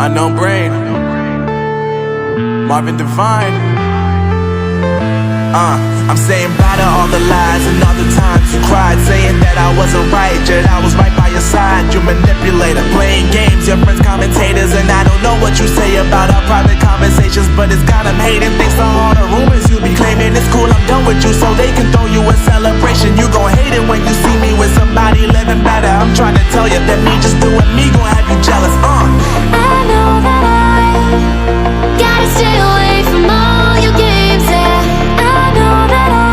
Unknown Brain, Marvin Devine. I'm saying bye to all the lies and all the times you cried, saying that I wasn't right, yet I was right by your side. You manipulator, playing games, your friends commentators, and I don't know what you say about our private conversations, but it's got them hating. Thanks to all the rumors you be claiming. It's cool, I'm done with you, so they can throw you a celebration. You gon' hate it when you see me with somebody living better. I'm trying to tell you that me just doing me gon' have you jealous. I know that I gotta stay away from all your games, yeah. I know that I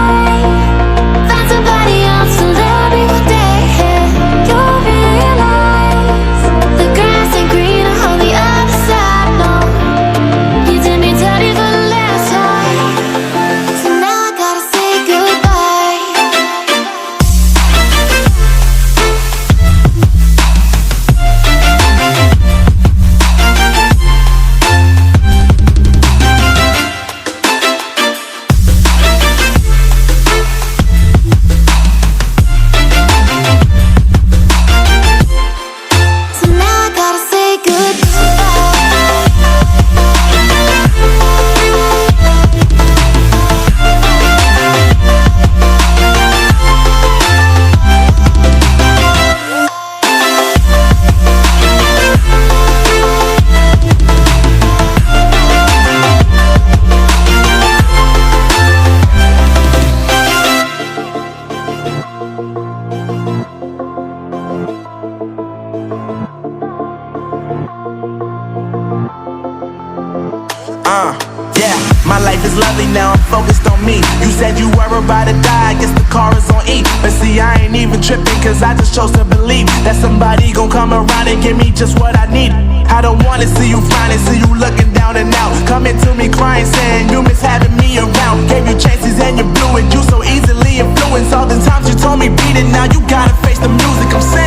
find somebody else to love me one day, yeah. You'll realize the grass ain't greener on the other side, no. You did me dirty for the last time, so now I gotta say goodbye. So now I gotta say Yeah, my life is lovely now, I'm focused on me. You said you were about to die, I guess the car is on E. But see, I ain't even tripping, cause I just chose to believe that somebody gon' come around and give me just what I need. I don't wanna see you frowning, see you looking down and out, coming to me crying, saying you miss having me around. Gave you chances and you blew it, you so easily influenced. All the times you told me beat it, now you gotta face the music. I'm saying